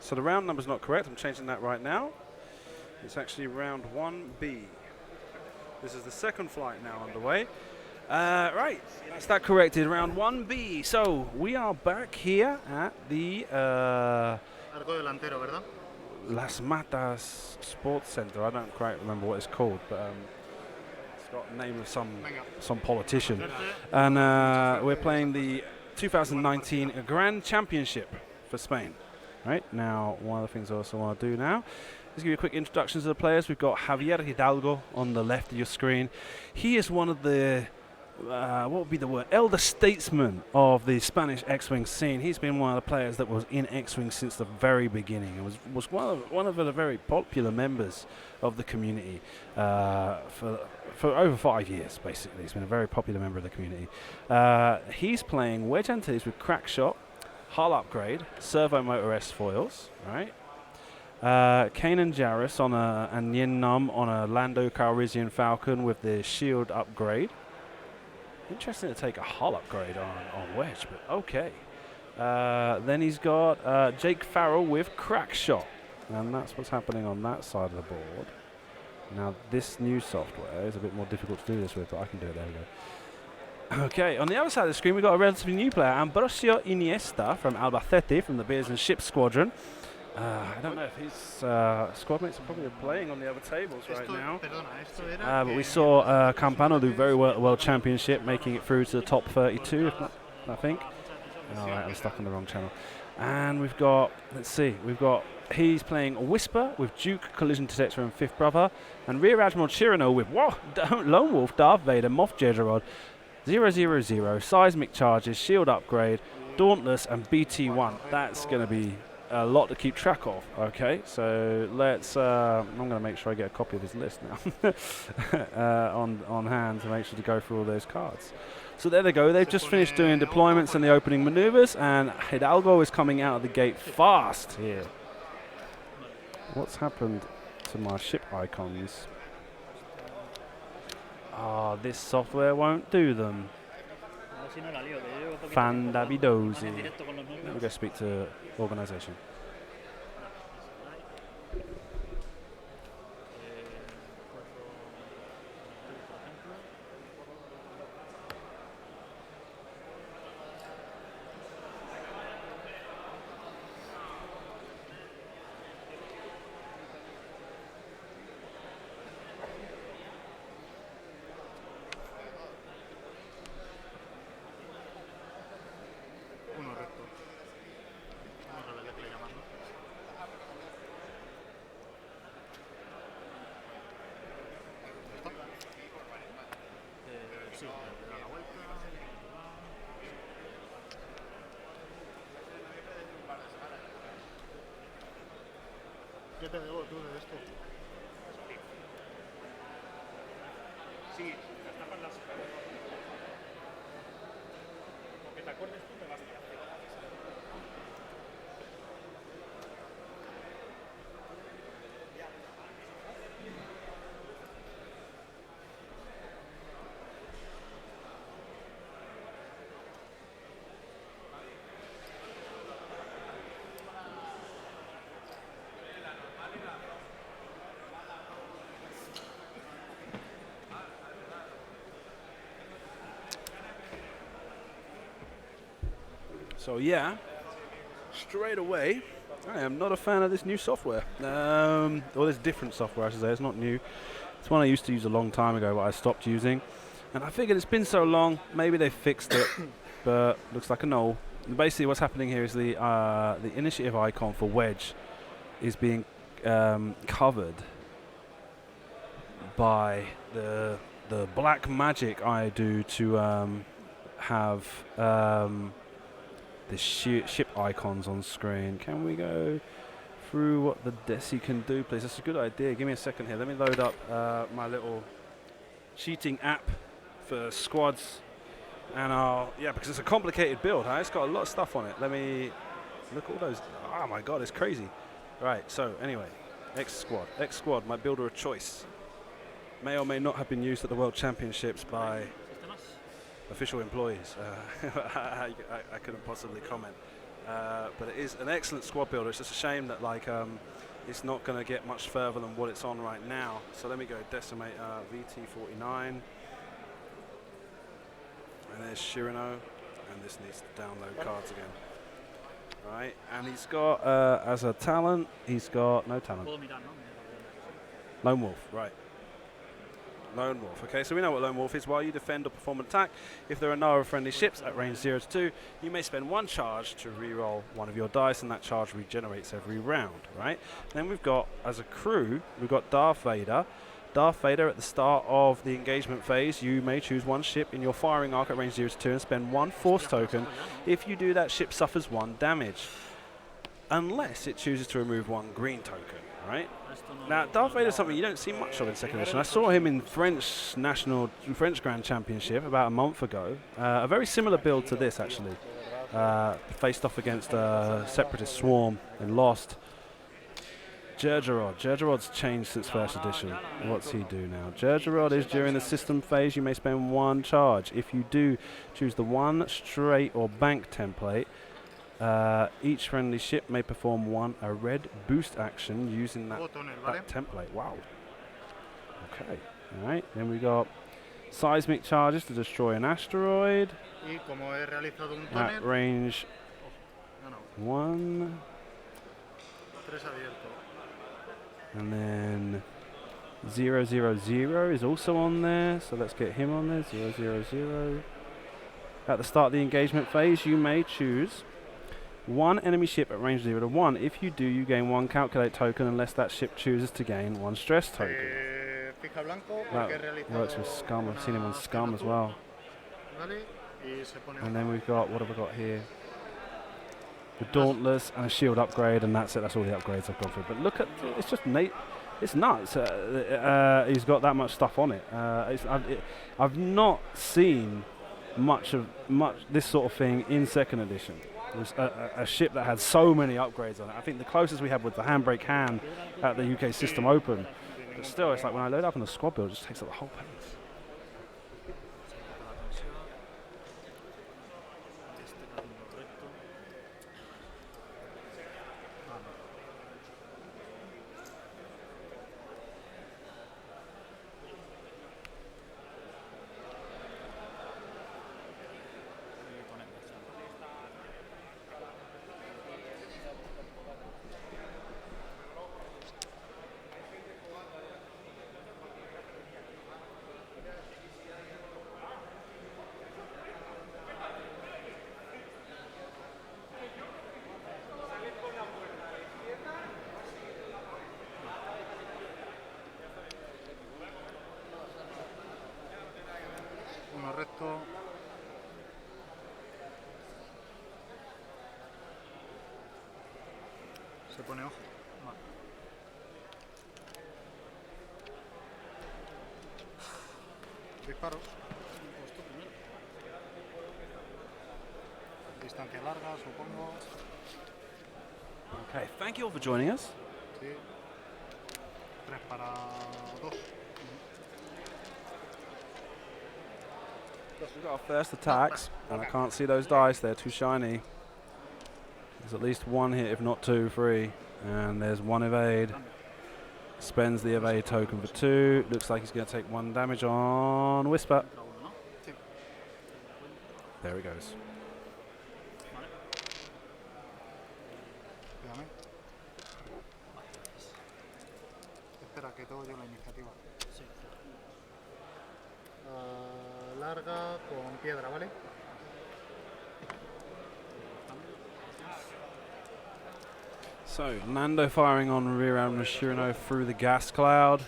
So the round number's not correct. I'm changing that right now. It's actually round 1B. This is the second flight now underway. Right, that's that corrected. Round 1B. So we are back here at the Arco delantero, ¿verdad? Las Matas Sports Center. I don't quite remember what it's called, but it's got the name of some politician. And we're playing the 2019 Grand Championship for Spain. Right, now one of the things I also want to do now is give you a quick introduction to the players. We've got Javier Hidalgo on the left of your screen. He is one of the what would be the word? Elder statesman of the Spanish X-Wing scene. He's been one of the players that was in X-Wing since the very beginning. It was one of the very popular members of the community for over 5 years, basically. He's been a very popular member of the community. He's playing wedge antilles with crack shot, hull upgrade, servo motor S foils, right? Kanan Jarrus and Yin Num on a Lando Calrissian Falcon with the shield upgrade. Interesting to take a hull upgrade on wedge, but okay. Then he's got Jake Farrell with crack shot, and that's what's happening on that side of the board. Now this new software is a bit more difficult to do this with, but I can do it. There we go. Okay, on the other side of the screen we've got a relatively new player, Ambrosio Iniesta from Albacete from the Beers and Ships Squadron. I don't know if his squad mates are probably playing on the other tables right now. But we saw Campano do very well at the World Championship, making it through to the top 32, if not, I think. Alright, I'm stuck on the wrong channel. And we've got, he's playing Whisper with Duke, Collision Detector and Fifth Brother, and Rear Admiral Chirano with Lone Wolf, Darth Vader, Moff Jedgerod, 000, Seismic Charges, Shield Upgrade, Dauntless and BT1. That's going to be a lot to keep track of. Okay, so let's I'm going to make sure I get a copy of his list now on hand to make sure to go through all those cards. So there they go. They've just finished doing deployments and the opening maneuvers, and Hidalgo is coming out of the gate fast here. What's happened to my ship icons? This software won't do them. Fandabidosi. Let me go speak to organisation. ¿Qué te debo tú de esto? Sí, las tapas las... Porque te acuerdes tú me vas a hacer. So yeah, straight away, I am not a fan of this new software. Or this different software, I should say. It's not new. It's one I used to use a long time ago, but I stopped using. And I figured it's been so long, maybe they fixed it, but looks like a no. And basically, what's happening here is the initiative icon for wedge is being covered by the black magic I do to have the ship icons on screen. Can we go through what the Desi can do, please? That's a good idea. Give me a second here. Let me load up my little cheating app for squads. And because it's a complicated build, huh? It's got a lot of stuff on it. Let me look at all those. Oh my God, it's crazy. Right, so anyway, X squad, my builder of choice. May or may not have been used at the World Championships by official employees. I couldn't possibly comment. But it is an excellent squad builder. It's just a shame that like it's not going to get much further than what it's on right now. So let me go decimate VT49. And there's Shirano. And this needs to download cards again. Right, and he's got, as a talent, he's got no talent. Lone Wolf, right. Lone Wolf. Okay, so we know what Lone Wolf is. While you defend or perform an attack, if there are no other friendly ships at range 0 to 2, you may spend 1 charge to reroll one of your dice, and that charge regenerates every round, right? Then we've got, as a crew, we've got Darth Vader. Darth Vader, at the start of the engagement phase, you may choose 1 ship in your firing arc at range 0 to 2 and spend 1 force token. If you do, that ship suffers 1 damage, unless it chooses to remove 1 green token, right? Now, Darth Vader is something you don't see much of in second edition. I saw him in French Grand Championship about a month ago. A very similar build to this, actually. Faced off against Separatist Swarm and lost. Jerjerrod. Jerjerrod's changed since first edition. What's he do now? Jerjerrod is during the system phase, you may spend 1 charge. If you do, choose the 1 straight or bank template. Each friendly ship may perform a red boost action using that template. Wow. Okay. All right. Then we got seismic charges to destroy an asteroid. At range 1. And then 000 is also on there, so let's get him on there. 000. At the start of the engagement phase, you may choose 1 enemy ship at range 0 to 1. If you do, you gain 1 calculate token unless that ship chooses to gain 1 stress token. That works with Scum. I've seen him on Scum as well. And then we've got, what have we got here? The Dauntless and a shield upgrade, and that's it. That's all the upgrades I've gone through. But look at, it's just it's nuts. He's got that much stuff on it. I've not seen much this sort of thing in second edition. It was a ship that had so many upgrades on it. I think the closest we had was the Handbrake Han at the UK System Open. But still, it's like when I load up on the squad build, it just takes up the whole page. Recto. Se pone ojo. Vale. Disparos. Distancia larga, supongo. Okay, thank you all for joining us. Sí. 3 para 2. We've got our first attacks, and I can't see those dice. They're too shiny. There's at least 1 hit, if not 2, 3. And there's 1 evade. Spends the evade token for 2. Looks like he's going to take 1 damage on Whisper. There he goes. Espera que tengo yo la iniciativa. Larga con piedra, ¿vale? So, Nando firing on rear Admiral Shirano through the gas cloud.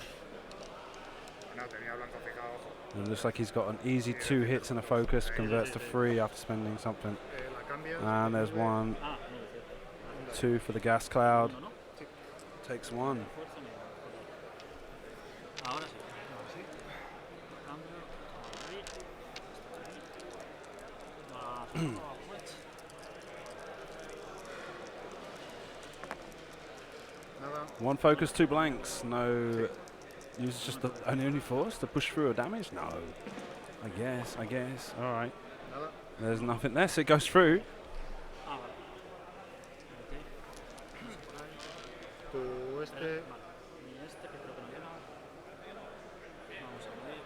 It looks like he's got an easy 2 hits and a focus, converts to 3 after spending something. And there's 1, 2 for the gas cloud. Takes 1. One focus, 2 blanks. No. Uses just the only force to push through a damage? No. I guess. Alright. There's nothing there, so it goes through. Luego este. Vale. Y este que creo que no llega. Vamos a medir.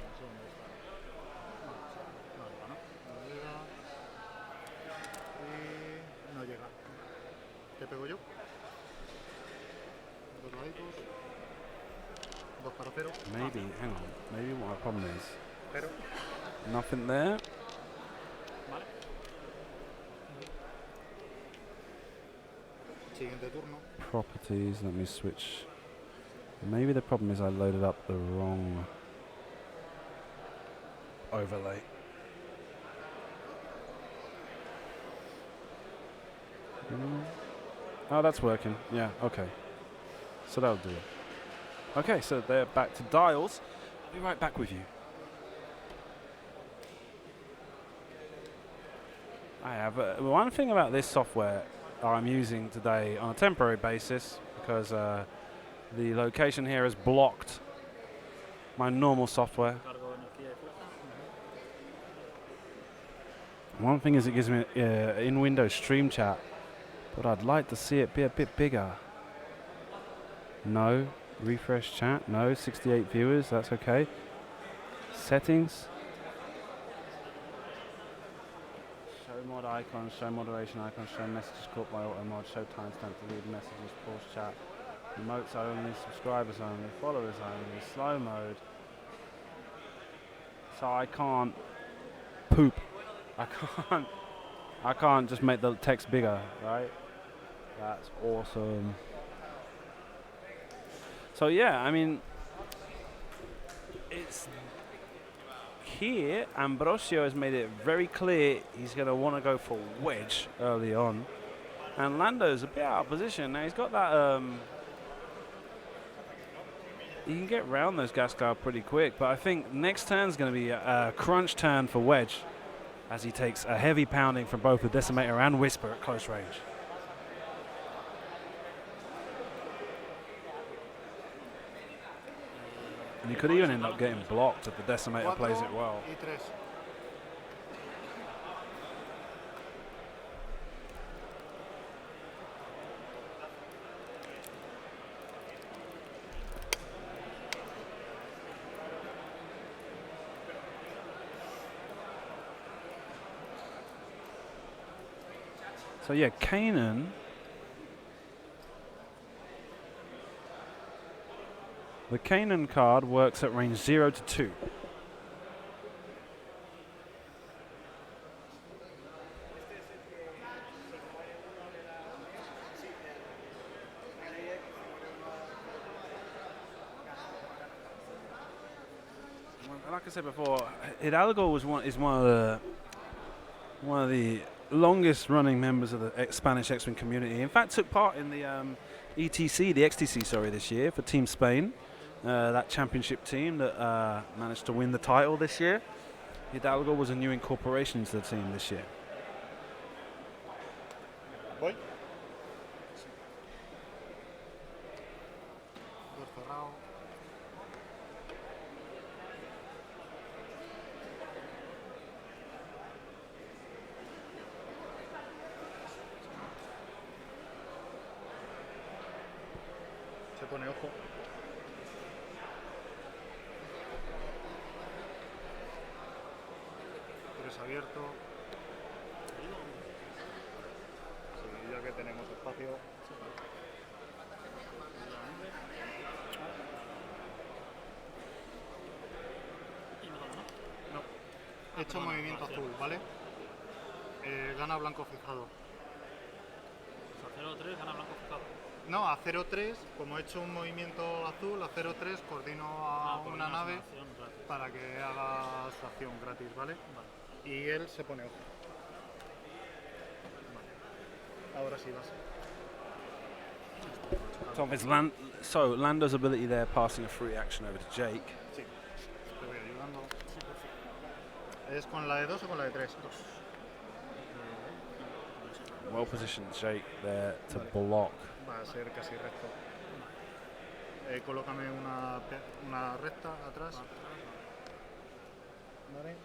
No sé dónde está. No llega, ¿no? No llega. Y no llega. ¿Qué pego yo? Dos laditos. 2 para 0. Maybe, hang on. Maybe what my problem is. 0. Nothing there. Vale. Siguiente turno. Properties, let me switch. Maybe the problem is I loaded up the wrong overlay. Oh, that's working. Yeah, okay. So that'll do it. Okay, so they're back to dials. I'll be right back with you. I have one thing about this software I'm using today on a temporary basis because the location here has blocked my normal software. Cargo de energía y fuerza. One thing is it gives me in Windows Stream Chat, but I'd like to see it be a bit bigger. No. Refresh chat. No. 68 viewers. That's okay. Settings. Show mod icons. Show moderation icons. Show messages caught by auto mod. Show timestamp. Delete messages. Pause chat. Emotes only. Subscribers only. Followers only. Slow mode. So I can't poop. I can't just make the text bigger, right? That's awesome. So yeah, I mean, it's here. Ambrosio has made it very clear he's going to want to go for wedge early on, and Lando's a bit out of position now. He's got that. He can get round those gas cloud pretty quick, but I think next turn's going to be a crunch turn for wedge, as he takes a heavy pounding from both the Decimator and Whisper at close range. And you could even end up getting blocked if the Decimator plays it well. Y 3. So yeah, Kanan. The Kanan card works at range 0 to 2. Like I said before, Hidalgo is one of the longest running members of the Spanish X-Wing community. In fact, took part in the XTC, sorry, this year for Team Spain, that championship team that managed to win the title this year. Hidalgo was a new incorporation to the team this year. Voy. Dos cerrado. Se pone ojo. Tres abierto. Sí, ya que tenemos espacio. No. He hecho movimiento azul, ¿vale? Gana blanco fijado. Pues a 0-3 gana blanco fijado. No, a 0-3, como he hecho un movimiento azul, a 0-3 coordino a por una nave acción, claro. para que haga su acción gratis, ¿vale? Vale. Y él se pone ojo. Vale. Ahora sí vas. So Lando's ability there, passing a free action over to Jake. Sí. Te voy ayudando. ¿Es con la de 2 o con la de 3? Well positioned Jake there to block. Va a ser casi recto. Colócame una recta atrás. Vale.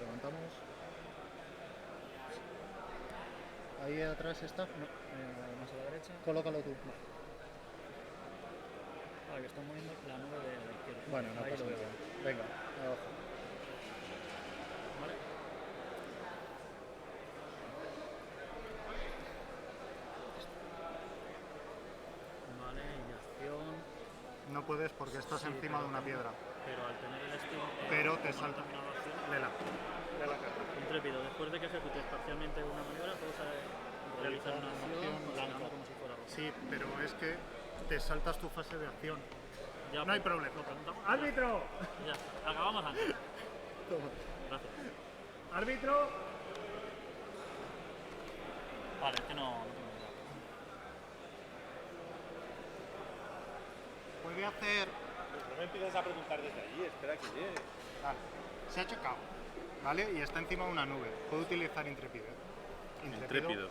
Levantamos. Ahí atrás está. No, más a la derecha. Colócalo tú. Ah, que están moviendo la nube de la izquierda. Bueno, no ahí pasa lo veo. nada. Venga, abajo. Vale. Vale, inyección. No puedes porque estás Sí, encima de pero- una piedra. Pero al tener el estilo. Pero te como salta. han terminado la acción, Lela. Lela carta. Intrépido. Después de que ejecutes parcialmente una maniobra, puedes realizar una acción considerando como si fuera rojo. Sí, pero es que te saltas tu fase de acción. Ya, No hay pues, problema. lo preguntamos. ¡Árbitro! Ya, acabamos antes. Toma. Gracias. ¡Árbitro! Vale, es que no tengo idea. Puede hacer. No me empiezas a preguntar desde allí, espera que llegue. Vale. Se ha chocado. ¿Vale? Y está encima de una nube. Puede utilizar intrépido. Intrépido.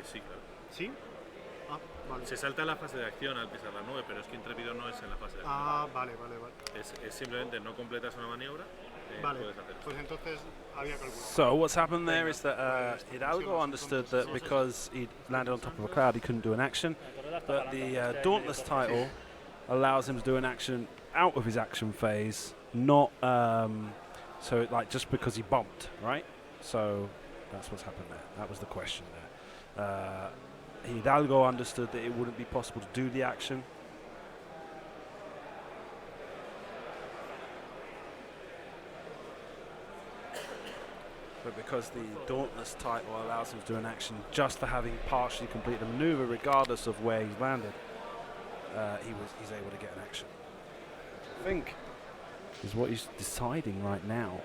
Sí, claro. ¿Sí? Ah, vale. Se salta la fase de acción al pisar la nube, pero es que intrépido no es en la fase de acción. Ah, vale. Es simplemente no completas una maniobra, Vale. puedes hacer. Pues entonces había calculado. So what's happened there is that Hidalgo understood that because he landed on top of a cloud, he couldn't do an action, but the Dauntless title allows him to do an action out of his action phase, not so like just because he bumped, right? So that's what's happened there. That was the question there. Hidalgo understood that it wouldn't be possible to do the action. But because the Dauntless title allows him to do an action just for having partially completed a maneuver, regardless of where he's landed, he's able to get an action. I think is what he's deciding right now.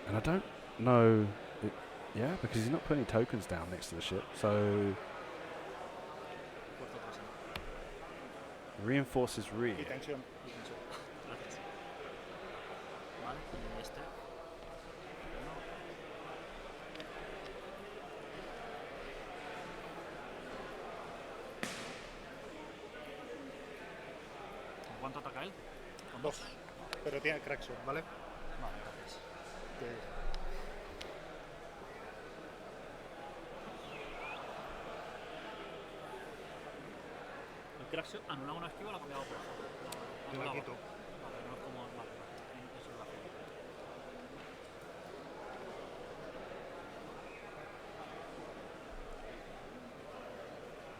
And I don't know. Yeah, because he's not putting any tokens down next to the ship, so reinforces rear. Y tensión. Gracias. Vale, y este. ¿Con cuánto ataca él? Con 2. Pero tiene crackshot, ¿vale? Vale, gracias. El Crackshot anula una esquiva o la ha cambiado por otra. Yo la quito. Vale, no es como. Vale, eso es la forma.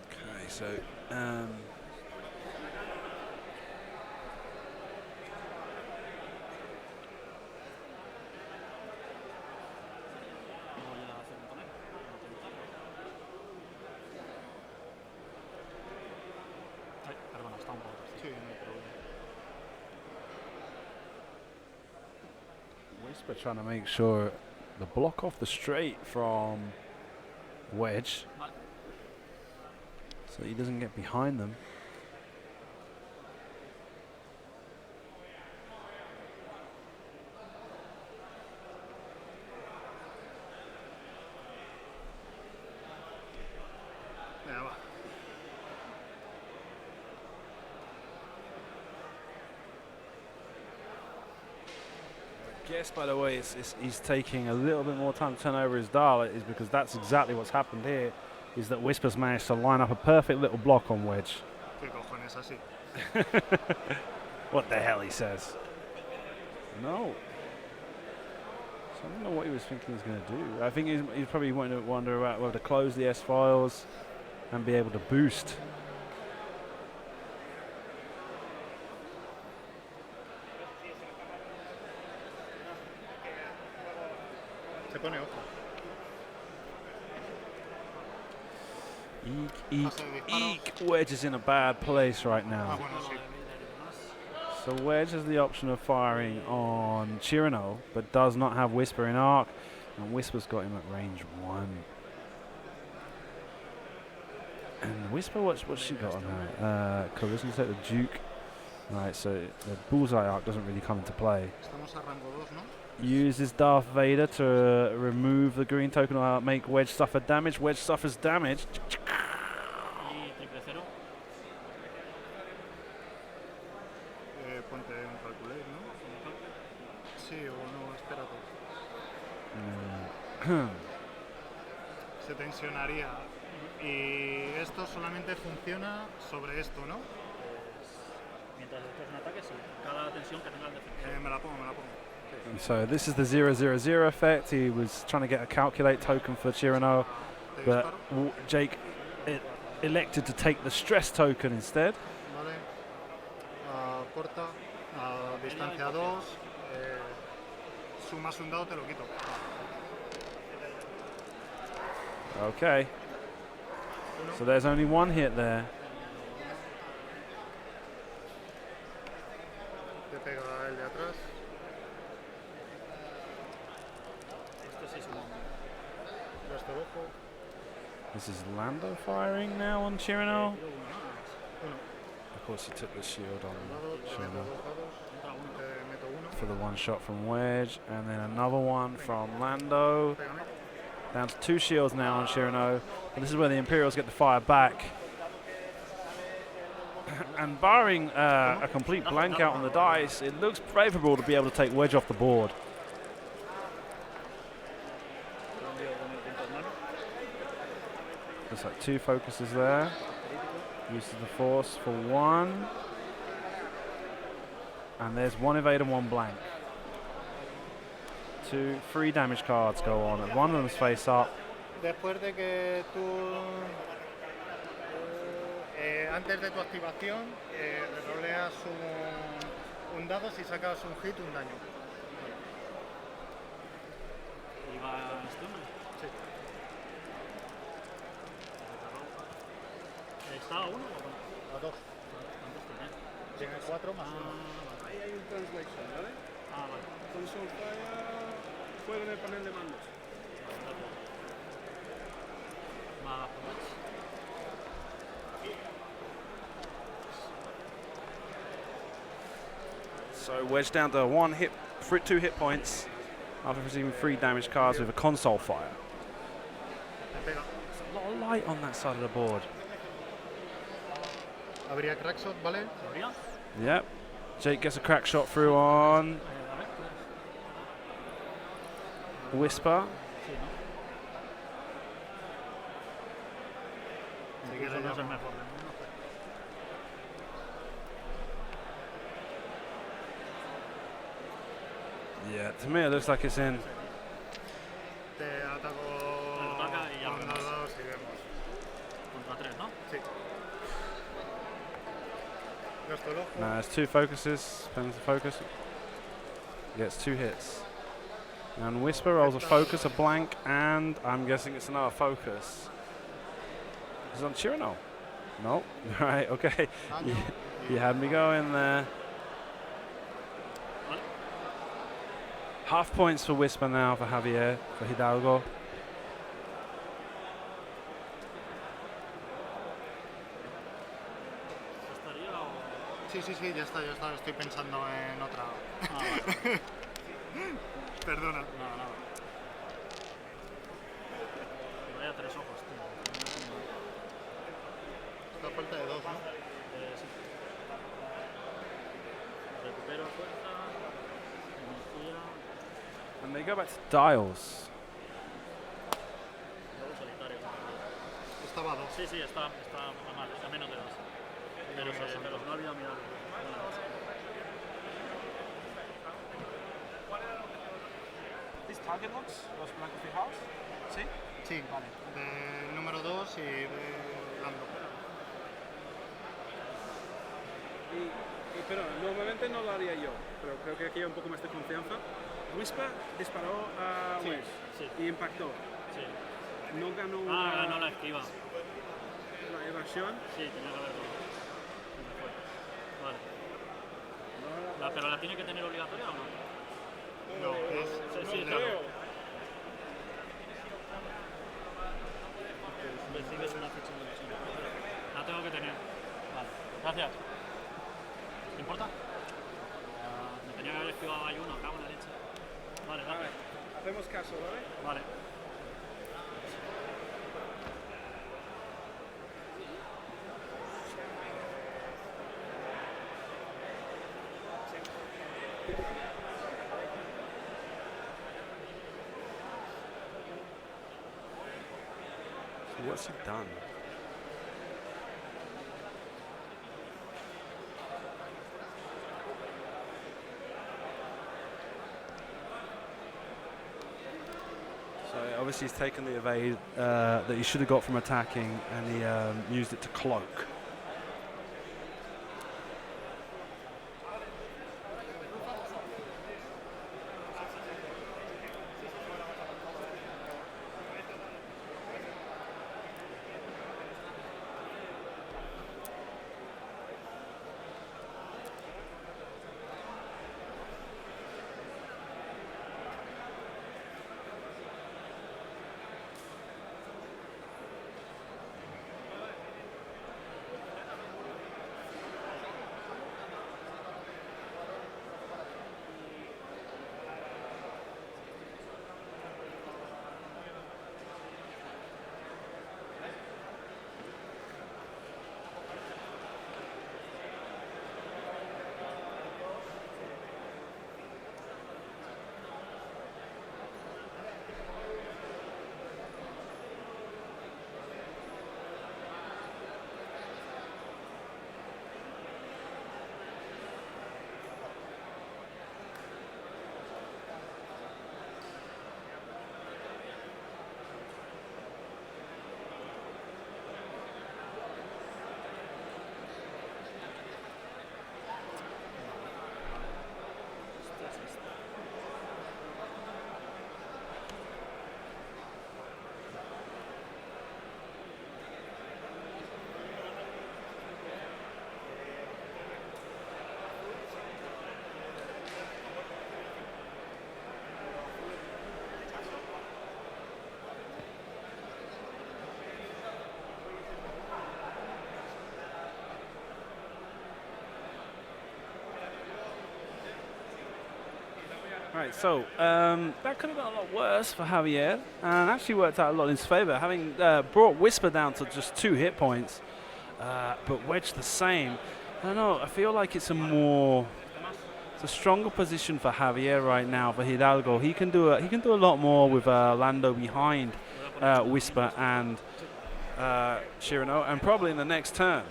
Okay, so Voy a hacer un tonel. Ay, perdona, está un poco torcido. Sí, no hay problema. Whisper trying to make sure the block off the straight from Wedge, Vale. so he doesn't get behind them. Venga, va. I guess, by the way, he's taking a little bit more time to turn over his dial, is because that's exactly what's happened here, is that Whisper's managed to line up a perfect little block on Wedge. ¿Qué cojones así? What the hell he says. No. So I don't know what he was thinking he's going to do. I think he's probably wanting to wonder about whether to close the S-files and be able to boost. Se pone ojo. Eek, Fase de disparo. eek. Wedge is in a bad place right Ah, now. bueno, sí. So Wedge has the option of firing on Chirano, but does not have Whisper in arc, and Whisper's got him at range 1. And Whisper, what's she got on her? Collision set the Duke. Right, so the bullseye arc doesn't really come into play. Estamos a rango 2, ¿no? Uses Darth Vader to remove the green token or make Wedge suffer damage. Wedge suffers damage. Y triple cero. Ponte un calculate, ¿no? Sí o no, espérate. se tensionaría. Y esto solamente funciona sobre esto, ¿no? Mientras esto es un ataque, sí. Cada tensión que tenga el defensor. Me la pongo. And so this is the 0-0-0 effect. He was trying to get a calculate token for Chirano, Te but disparo. Jake elected to take the stress token instead. Vale. Corta. Distancia 2. Sumas un dado, te lo quito. Okay. So there's only one hit there. Te pega el de atrás. Esto sí es un Gasto el ojo. This is Lando firing now on Chirano. tiro uno más. Of course, he took the shield on Dado, te meto Chirano dos dados. Contra uno. Te meto uno. for the one shot from Wedge, and then another one from Lando. Pégame. Down to 2 shields now on Chirano. And this is where the Imperials get the fire back. And barring a complete blank out on the dice, it looks favourable to be able to take Wedge off the board. Looks like 2 focuses there. Uses the force for 1. And there's 1 evade and 1 blank. 2 free damage cards go on, and one of them's face up. Después de que tú, antes de tu activación, reroleas un dado, si sacas un hit, un daño. Y va stun. Sí. ¿Está a 1 o A 2. cuántos tiene? Tiene 4 más 1. Ahí hay un translation, ¿vale? Vale. Console Fire, fuego en el panel de mandos. Más So Wedge down to 1 hit, 2 hit points after receiving 3 damage cards with a console fire. Me pega. There's a lot of light on that side of the board. Habría crackshot, ¿vale? ¿Habría? Yep. Jake gets a crack shot through on Whisper. Sí, ¿no? Si Incluso quieres no es el llamo. mejor del mundo. Yeah, to me it looks like it's in. Te ataco Ataca y ya con vemos. dos dados y vemos. Contra 3, ¿no? Sí. Gasto el ojo. Now there's 2 focuses, depends the focus. Gets 2 hits. And Whisper rolls a focus, a blank, and I'm guessing it's another focus. Is it on Chirano? No. Right, okay. Daño. You had me going there. Vale. Half points for Whisper now for Javier, for Hidalgo. ¿Estaría o...? Sí, ya está. Estoy pensando en otra. Ah, vale. Perdona. No, nada. Que vaya 3 ojos, tío. Está a falta de 2, ¿no? Sí. Recupero fuerza. Energía. And they go back to Dials. Luego solitario. Estaba a 2. Sí, está a más, a menos de 2. Pero no olvido mirar. ¿These target locks los blancos fijados? ¿Sí? Sí, vale. Del número 2 y de Lando. Pero normalmente no lo haría yo, pero creo que aquí hay un poco más de confianza. Whisper disparó a Sí, Wedge sí. y impactó. Sí. No ganó Ganó la esquiva. la evasión. Sí, tenía que haber todo. Vale. ¿Pero la tiene que tener obligatoria o no? No, es Sí, claro. Recibes una ficha de evasión. La tengo que tener. Vale. Gracias. ¿Te importa? Me tenía que haber esquivado ahí uno, cago en la leche. Vale, Vale, gracias. hacemos caso, ¿vale? Vale. What's he done? So obviously he's taken the evade that he should have got from attacking, and he used it to cloak. Right, so that could have got a lot worse for Javier, and actually worked out a lot in his favour, having brought Whisper down to just 2 hit points, but Wedge the same. I don't know, I feel like it's a stronger position for Javier right now, for Hidalgo. He can do a lot more with Lando behind Whisper and Shirano, and probably in the next turn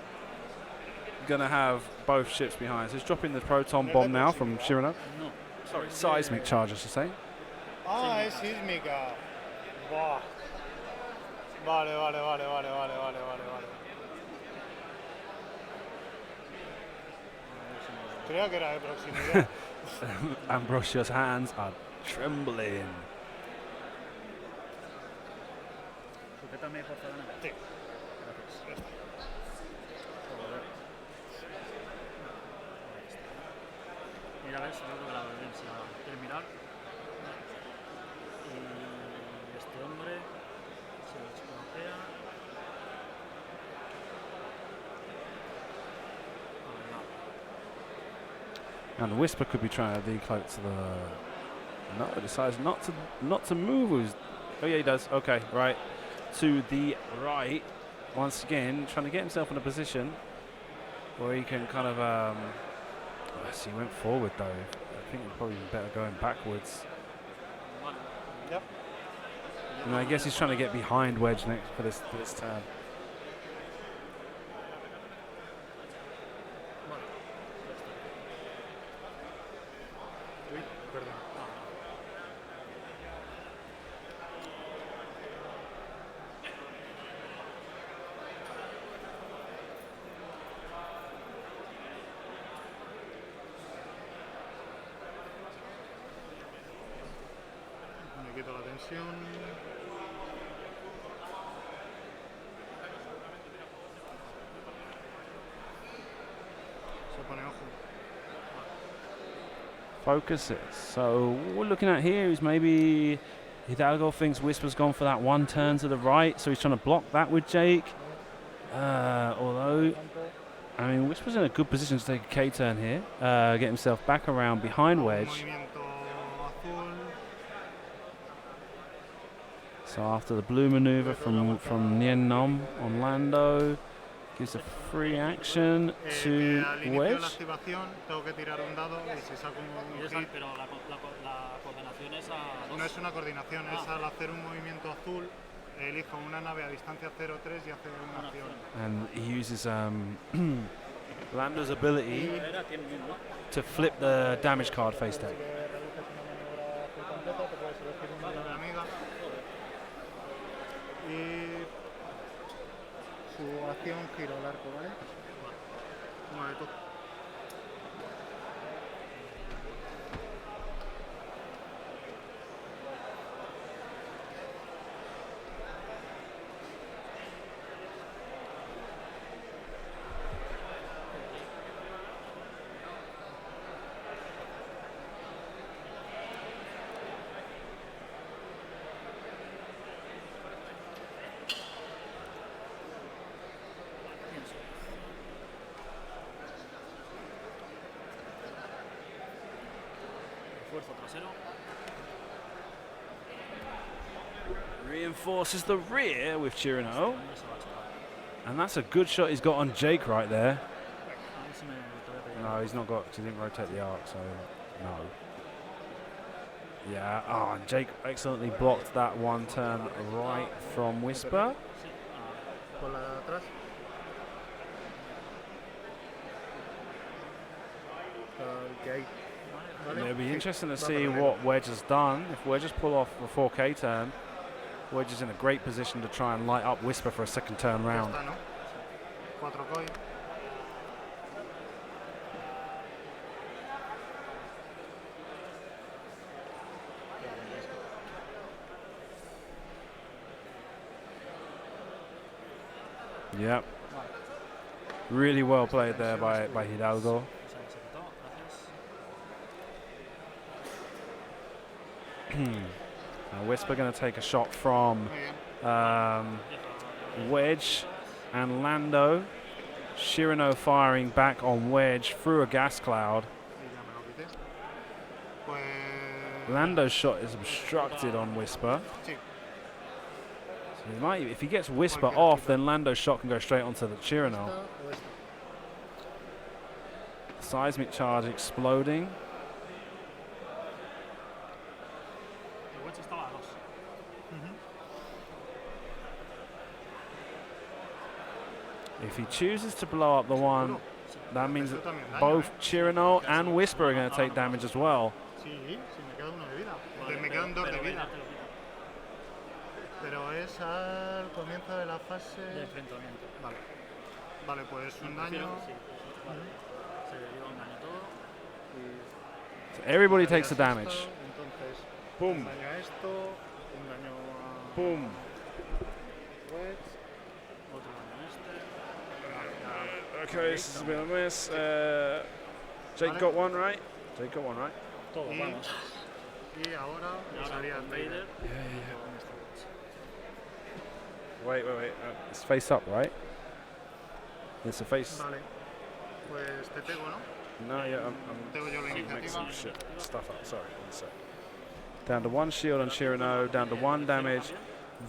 gonna have both ships behind. So he's dropping the proton bomb now from Shirano. Sorry, seismic charge, I should say. Ah, es sísmica. Buah. Vale. Creía que era de proximidad. Ambrosio's hands are trembling. Sujétame, por favor. Sí. Mira, a ver si yo creo que la audiencia quiere mirar. Y este hombre se lo desbloquea. And Whisper could be trying to decloak to the. No, decides not to move. Oh yeah, he does. Okay, right. To the right. Once again, trying to get himself in a position where he can kind of. Yes, he went forward though. I think it'd probably be better going backwards. Yep. And I guess he's trying to get behind Wedge next for this turn. Me quito la tensión. Se pone ojo. Focus it. So what we're looking at here is maybe Hidalgo thinks Whisper's gone for that one turn to the right, so he's trying to block that with Jake. Although, I mean, Whisper's in a good position to take a K-turn here, get himself back around behind Wedge. Movimiento azul. So after the blue maneuver from Nien Nom on Lando, gives a free action to Al inicio de Wedge. la activación tengo que tirar un dado y si saco un hit, Pero la coordinación es a no es una coordinación, es al hacer un movimiento azul, elijo una nave a distancia 0-3 y hace una acción. And he uses Lando's ability Era 100.000, ¿no? to flip the damage card face Si down. realizas una maniobra full completa, te puedes elegir una nave amiga. Y su acción giro el arco, ¿vale? Mueve tú. Esfuerzo trasero. Reinforces the rear with Chirino. Hombre, se va a chocar. And that's a good shot he's got on Jake right there. A ver si me te voy a pedir. No, he's not got, 'cause he didn't rotate the arc, so no. Yeah, oh, and Jake excellently blocked that one turn right from Whisper. Sí. Con la de atrás. Que hay. ¿Vale? It'll be Sí, interesting to va see para what Wedge has done. If Wedge has pulled off a 4K turn, Wedge is in a great position to try and light up Whisper for a second turn Ya round. está, ¿no? 4 coin. Yep. Really well played there by Hidalgo. Esa que se quitó, gracias. Now Whisper going to take a shot from Muy bien. Wedge and Lando. Chirino firing back on Wedge through a gas cloud. Y ya me lo quité. Pues. Lando's shot is obstructed on Whisper. Sí. So he might, if he gets Whisper off, then Lando's shot can go straight onto the Chirino. Esta o esta. Seismic charge exploding. El Wedge estaba a 2. If he chooses to blow up the one, that means that both Chirino and Whisper are going to take damage as well. Sí, sí, me queda uno de vida. Me quedan 2 de vida. Pero es al comienzo de la fase. De enfrentamiento. Vale. Vale, pues un daño. Sí, vale. Se le dio un daño todo. So everybody Daría takes the damage. esto, entonces, Boom. un daño a esto, un daño a. Boom. Wedge. Otro daño a este. Okay, this is a bit of a miss. Jake got one right. Jake got one right. Todo, Y, vamos. y ahora Y ahora usaría el con Vader. Vader. Con este Wedge. Wait. It's face up, right? It's a face. Vale. Pues te pego, ¿no? No, yeah, I'm Tengo yo la make iniciativa. some shit stuff up. Sorry, one sec. Down to one shield on Chirino, down to one damage.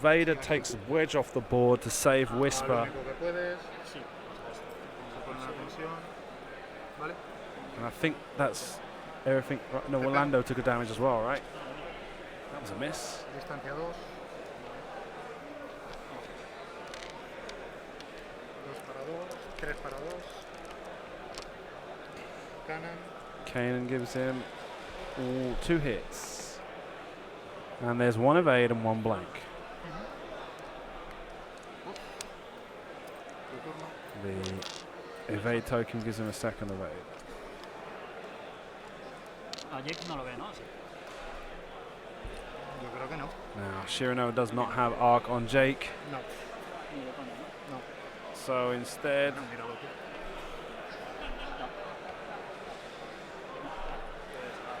Vader takes Wedge off the board to save Lo Whisper. único que puedes. Sí, Se pone la tensión. Vale. And I think that's everything. Right, no, Orlando took a damage as well, right? That was a miss. Distancia 2. 2 para 2. 3 para 2. Cannon. Kanan gives him 2 hits. And there's one evade and one blank. Tu turno. The evade token gives him a second evade. a Jake no lo ve, ¿no? Sí. Yo creo que no. Now, Chirino does not have arc on Jake, No. Ni de coña, ¿no? No. so instead, No, míralo tú.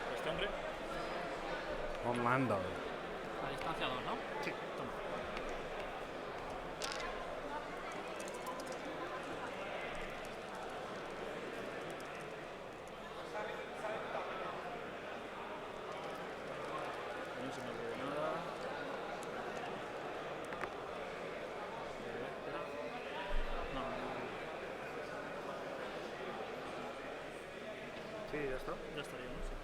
Pues este hombre, on Lando. a distancia 2, ¿no? Sí. Toma. No se me ocurre nada. Espera. No, Sí, ya está. ya estaría, ¿no? Sí.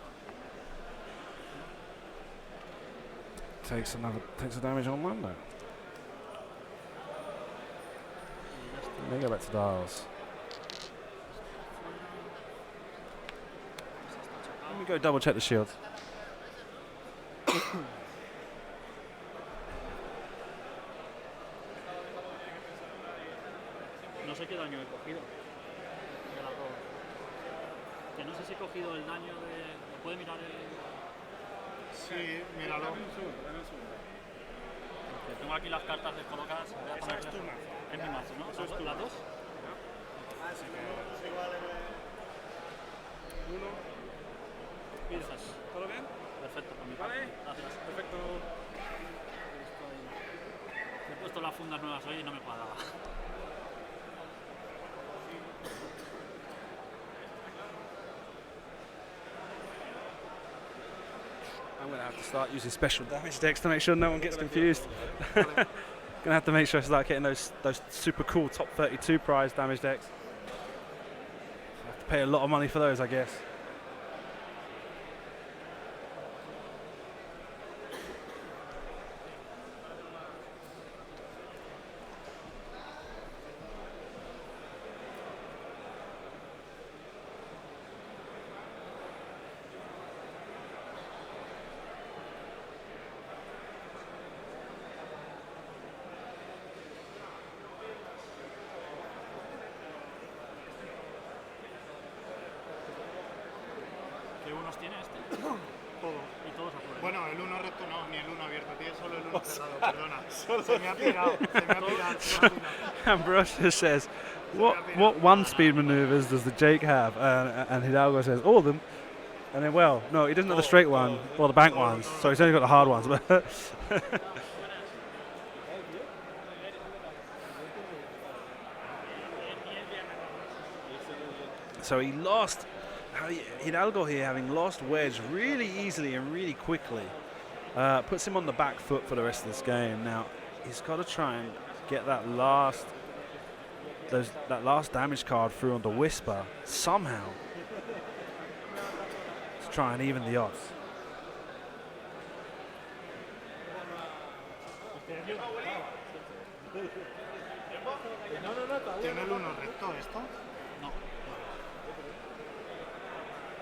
Takes a damage on Lando. Let me go back to dials. Let me go double check the shield. No sé qué daño he cogido. De las dos. Que no sé si he cogido el daño de... ¿Me puede mirar el...? Sí, míralo. Dame un segundo. Que tengo aquí las cartas descolocadas. Voy a Esa ponerlas. es tu mazo. Es mi mazo, ¿no? Eso es tu ¿Las mazo. dos? Uno. Esas. ¿Todo bien? Perfecto, por mi Vale. parte. Gracias. Perfecto. Me he puesto las fundas nuevas hoy y no me cuadraba. I'm going to have to start using special damage decks to make sure no one gets confused. Going to have to make sure I start getting those super cool top 32 prize damage decks. I have to pay a lot of money for those, I guess. ¿Qué unos tiene este? Todo. Y todos a prueba. Bueno, el 1 recto no, ni el 1 abierto, tiene solo el 1 cerrado, perdona. Se me ha pirado. Ambrosio says, what one-speed maneuvers does the Jake have? And Hidalgo says, all of them. And then, well, no, he doesn't have the straight one, or the bank ones, so he's only got the hard ones. But so he lost, Hidalgo here having lost wedge really easily and really quickly, puts him on the back foot for the rest of this game. Now, he's got to try and get that last damage card through on the Whisper somehow to try and even the odds. ¿Tiene el 1 recto esto? No.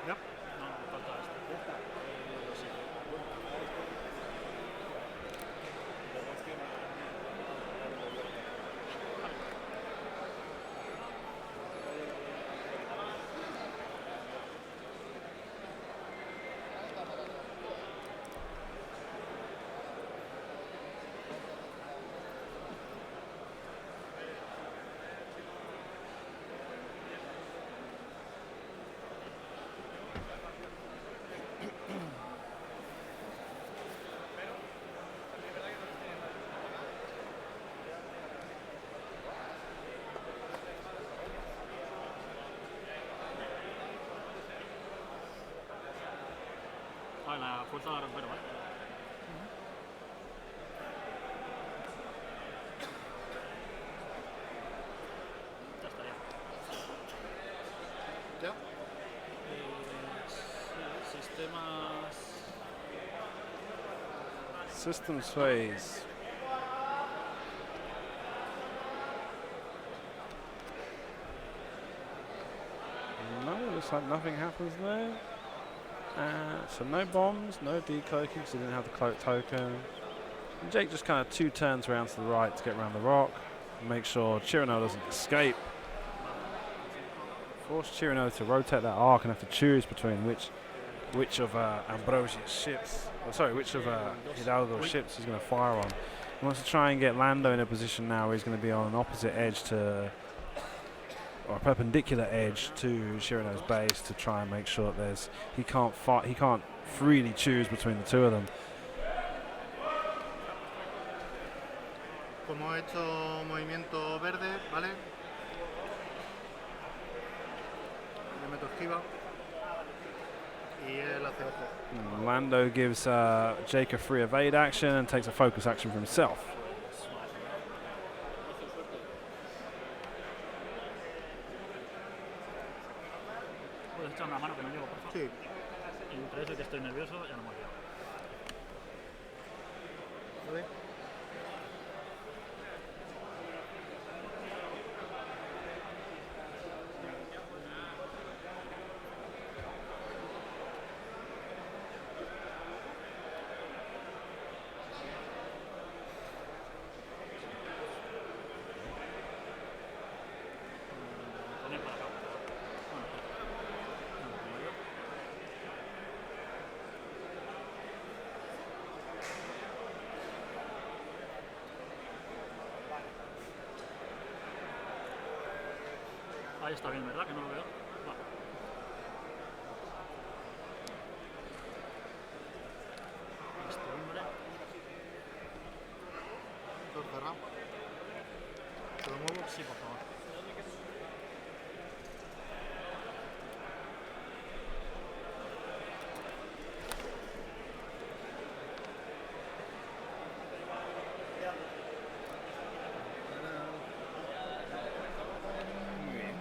Ya. No, me falta este. Sí. Vale, la fuerza la recupero, ¿vale? Ya estaría. ¿Ya? Sí, sistemas... Systems phase. No, looks like nothing happens there. So no bombs, no decloaking because he didn't have the cloak token. And Jake just kind of 2 turns around to the right to get around the rock. Make sure Chirino doesn't escape. Force Chirino to rotate that arc and have to choose between which of Ambrosio's ships, which of Hidalgo's ships he's going to fire on. He wants to try and get Lando in a position now where he's going to be on an opposite edge to, or a perpendicular edge to Chirino's base to try and make sure that he can't freely choose between the two of them. Como he hecho movimiento verde, ¿vale? Le meto esquiva. Y él hace otro. Lando gives Jake a free evade action and takes a focus action for himself. ¿Puedes echarme la mano que no llego, por favor? Sí. Y entre eso y que estoy nervioso, ya no me olvido. ¿Vale? Ahí está bien, ¿verdad? Que no lo veo. Vale. Este hombre. ¿Todo cerrado? ¿Te lo muevo? Sí, por favor. Muy bien.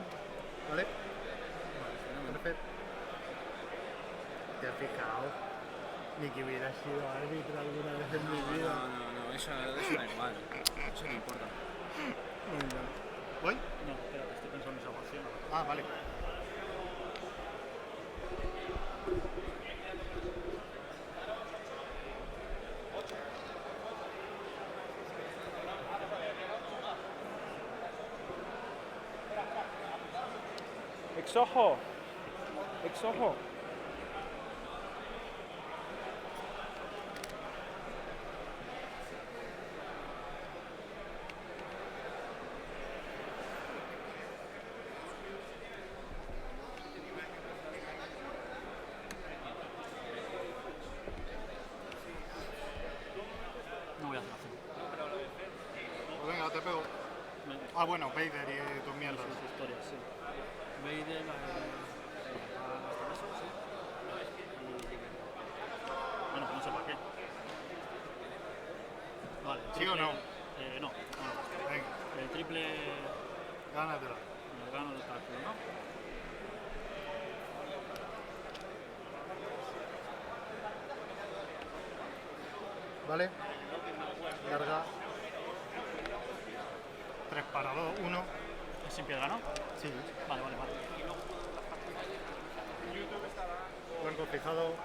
¿Vale? Perfecto. ¿Te has fijado? Ni que hubiera sido árbitro alguna vez en mi vida. No, eso da igual. Eso no importa. ¿Voy? No, espérate, estoy pensando en esa opción. Ah, vale. Exojo. Exojo. No voy a hacer así. Pues venga, te pego. Ah, bueno, Vader y tus mierdas. Sus historias, sí. Vader, eso, sí. Bueno, no sé para qué. Vale. ¿Sí o no? No. Venga, El triple gánatela. me gano el cálculo, ¿no? ¿Vale? Larga. 3 para 2, 1. Es sin piedra, ¿no? Sí. Vale. Blanco fijado.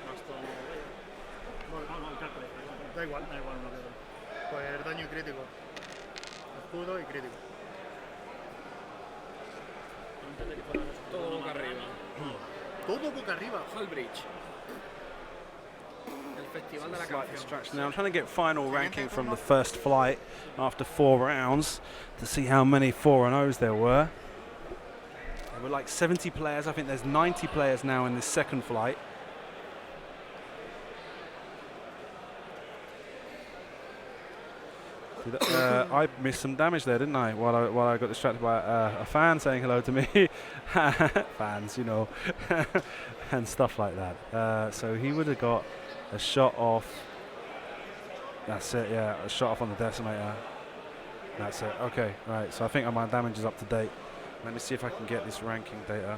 Gasto. No, el cálculo. Da igual. Da igual, no quedo. Pues daño crítico. Escudo y crítico. Antes de que fuera el Todo escudo, boca no, arriba. Todo boca arriba. Hallbridge. El festival de la Slight canción. distraction now. I'm trying to get final ranking from the first flight after 4 rounds to see how many 4-0s there were. There were like 70 players. I think there's 90 players now in this second flight. I missed some damage there, didn't I? While I got distracted by a fan saying hello to me. Fans, you know, and stuff like that. So he would have got a shot off. That's it, yeah, a shot off on the decimator. That's it. Okay, right. So I think my damage is up to date. Let me see if I can get this ranking data.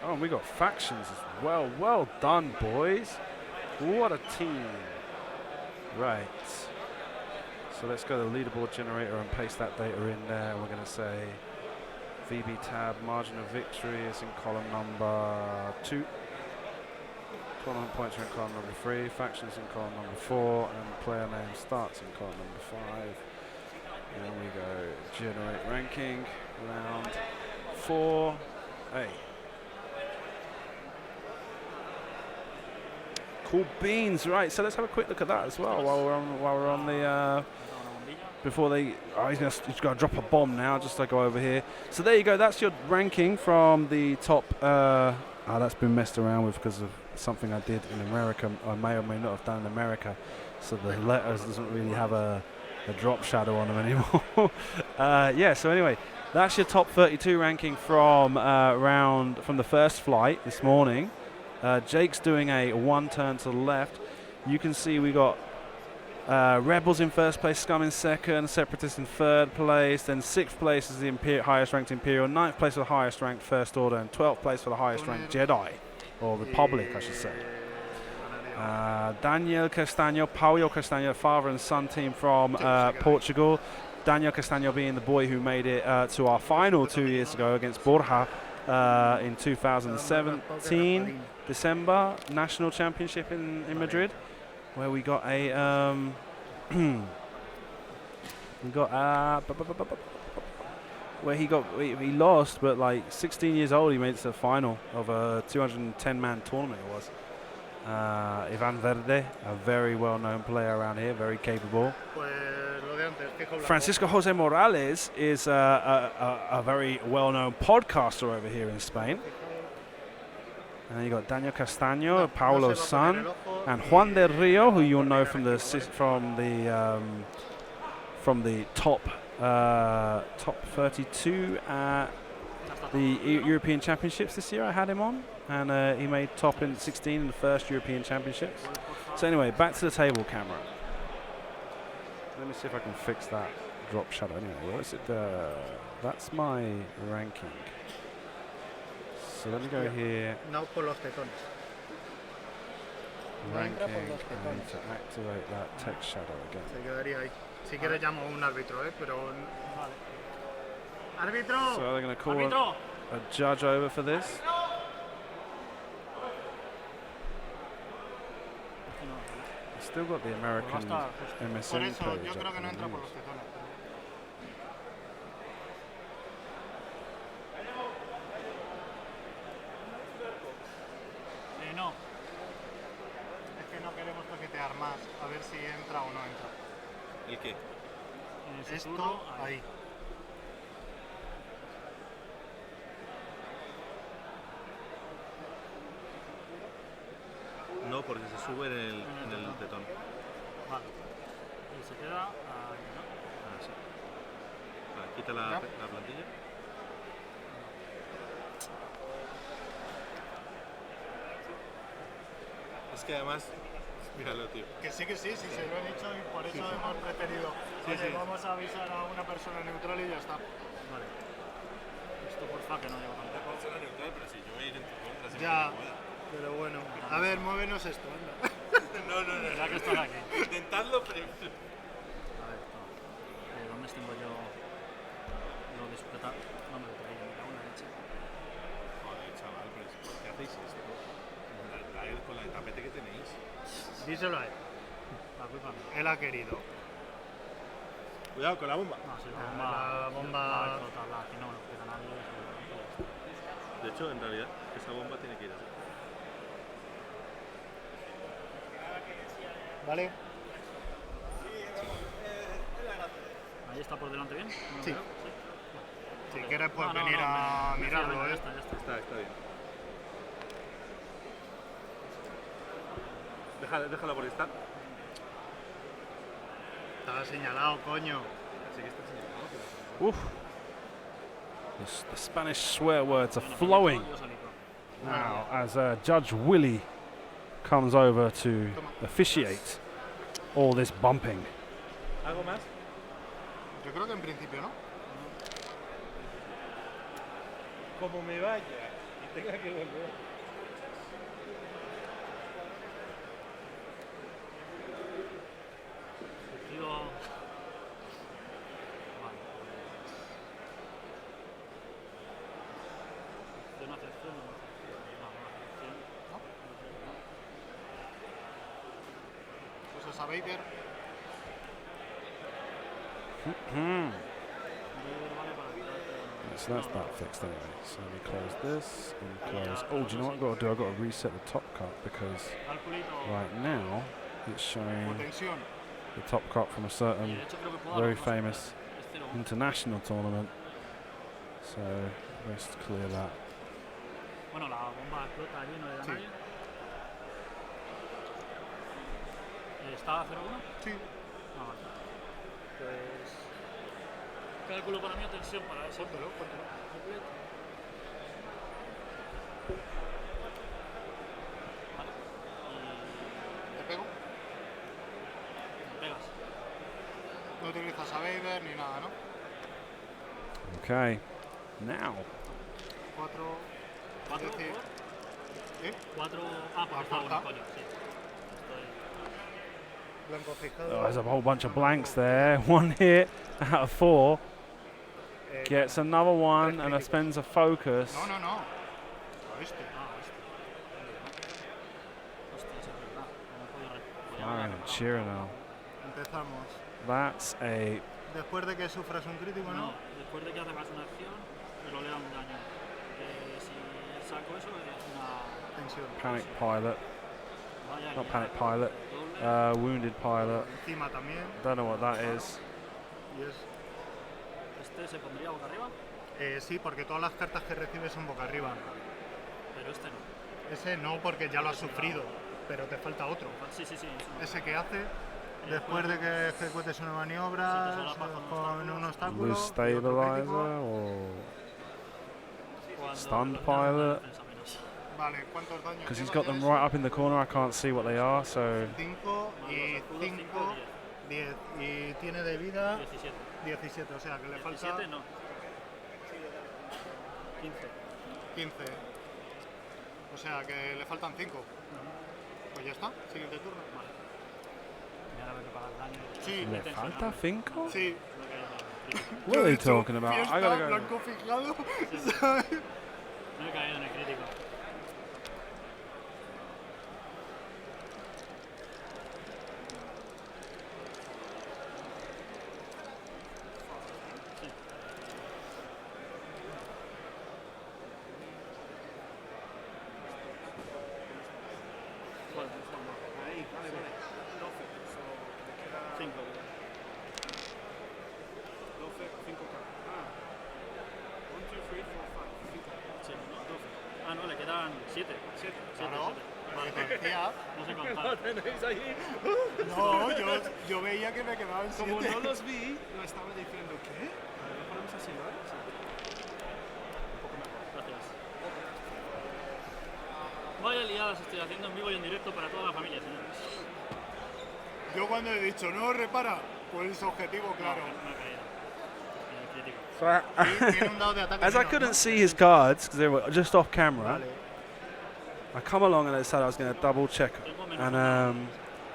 Oh, and we got factions as well. Well done, boys. What a team. Right. So let's go to the leaderboard generator and paste that data in there. We're going to say VB tab, margin of victory is in column number 2. Tournament points are in column number 3. Factions in column number 4. And player name starts in column number 5. And we go generate ranking, round 4A. Cool beans, right? So let's have a quick look at that as well while we're on the before they. Oh, he's got to drop a bomb now. Just to go over here. So there you go. That's your ranking from the top. That's been messed around with because of something I did in America. I may or may not have done in America. So the letters doesn't really have a drop shadow on them anymore. Yeah. So anyway, that's your top 32 ranking from from the first flight this morning. Jake's doing a 1 turn to the left. You can see we got Rebels in first place, Scum in second, Separatists in third place, then 6th place is the highest ranked Imperial, 9th place for the highest ranked First Order, and 12th place for the highest ranked Jedi, or Republic I should say. Daniel Castaño, Paulo Castaño, father and son team from Portugal. Daniel Castaño being the boy who made it to our final 2 years ago against Borja in 2017, December, national championship in Madrid, where we got a he lost, but like 16 years old, he made it to the final of a 210-man tournament. It was Ivan Verde, a very well-known player around here, very capable. Francisco Jose Morales is a very well-known podcaster over here in Spain. And you got Daniel Castaño, Paulo's son, and Juan del Rio, who you'll know from the top 32 at the European Championships this year. I had him on, and he made top in 16 in the first European Championships. So anyway, back to the table camera. Let me see if I can fix that drop shadow. Anyway, what is it? That's my ranking. So let me go here. No por los tetones. Ranking, I need to activate that text shadow again. Se quedaría ahí. Si quieres llamo a un árbitro, pero... Vale. ¡Árbitro! So they're going to call a judge over for this. Still got the American MSN Por eso, page yo creo que no up entra on por the los tetones. No. Es que no queremos toquetear más, a ver si entra o no entra. ¿El qué? Esto, ahí. No, porque se sube en el tetón. Vale. Y se queda ahí, ¿no? Ah, sí. Vale, quita la plantilla. Es que además, míralo, tío. Que sí, se lo he dicho y por eso hemos preferido. Oye, vamos a avisar a una persona neutral y ya está. Vale. Esto porfa que no llevo tanto. Persona neutral, pero si yo voy a ir en tu contra, si Ya, pero bueno. A ver, muévenos esto, anda. No. Ya que están aquí. Intentadlo, pero... A ver, ¿dónde tengo yo lo de sujetar? No me lo traía, me cago en la leche. Joder, chaval, pero ¿por qué hacéis esto? Con la tapete que tenéis. Díselo a él. La culpa mía. Él ha querido. Cuidado con la bomba. No, si La bomba... va a explotarla, aquí no me lo explica nadie. De hecho, en realidad, esa bomba tiene que ir así. ¿Vale? Ahí está por delante bien. ¿No lo Sí. veo? Si quieres puedes No, venir a me mirarlo, fío, ¿eh? Ya está. Está bien. Déjala por ahí, está. Estaba señalado, coño. Así que está señalado. Oof. The Spanish swear words are flowing now as Judge Willie comes over to officiate all this bumping. ¿Algo más? Yo creo que en principio no. Como me vaya y tenga que volver. Digo... Vale. Una acepción, no. Pues a Javier. So that's that fixed anyway. So we close this and close. Oh, do you know what I've got to do? I've got to reset the top cut because right now it's showing Tensión. the top cut from a certain very famous international tournament. So let's clear that. Bueno, la bomba explota allí, no le da Sí. nadie. ¿Está a 0-1? Sí. Ah, vale. Pues... Cálculo para mí o tensión para eso. Póntelo. Vale. ¿Te pego? Me pegas. No utilizas a Vader ni nada, ¿no? Okay, now 4. ¿Cuatro? decir, ¿eh? 4... Ah, porque está Falta. uno, coño, sí. Blanco Oh, fijado. there's a whole bunch of blanks there. One hit out of 4. Gets another one and spends a focus. No, no, no. ¿Oíste? Hostia, eso es verdad. No he podido Firing and cheering now. Empezamos. That's a Después de que sufras un crítico, ¿no? No, después de que hagas una acción, rolea un daño. Si saco eso, es una Tensión. panic pilot. vaya Not liada. panic pilot. Doble. Wounded pilot. Encima también. Don't know what that is. Y es... Este se pondría boca arriba, sí, porque todas las cartas que recibes son boca arriba. pero este no. Ese no, porque ya lo has sufrido, pero te falta otro. Sí, sí, sí. Eso no. Ese que hace, después de que ejecutes una maniobra Si te solapas con un obstáculo, Loose y otro stabilizer crítico. or Cuando stunned los daños de pilot. defensa menos. Vale, ¿cuántos daños? Because he's lleva got them ya right eso? up in the corner. I can't see what they are. So 5 y 5, 10. Y tiene de vida 17. 17, o sea que le falta 17 no. 15. 15. O sea que le faltan 5. Pues ya está, siguiente turno. Vale. Y ahora hay que pagar daño. Sí. le falta 5. Sí. What are they talking about? I gotta go. Blanco fijado, ¿sabes? No he caído en el crítico. Ahí, vale, vale. 12. So, me queda 5. 12, 5K. Ah. 1, 2, 3, 4, 5. Sí, no, 12. Ah, no, le quedan 7. 7. Claro, Vale, lo que te decía. no sé contar. tenéis ahí? No, yo veía que me quedaban 7. Como no los vi, lo estaba diciendo, ¿qué? A ver, ¿lo ponemos así, ¿vale? Sí. Un poco mejor. Gracias. Vaya liadas estoy haciendo en vivo y en directo para toda la familia, señores. Yo cuando he dicho no repara, pues objetivo claro. No he caído. En el crítico. So Tiene un dado de ataque. as I menos, couldn't ¿no? see his cards because they were just off camera, Vale. I come along and I decided I was going to double check it. Tengo menos And uno.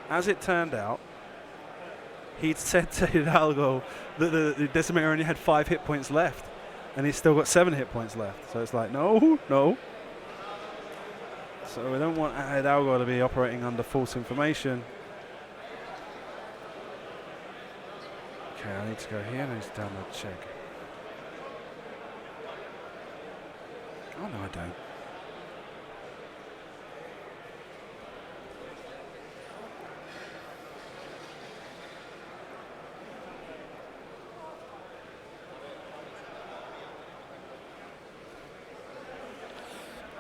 as it turned out, he'd said to Hidalgo that the Decimator only had 5 hit points left, and he's still got 7 hit points left. So it's like, no, no. So we don't want Hidalgo to be operating under false information. Okay, I need to go here and I need to download check. Oh no, I don't.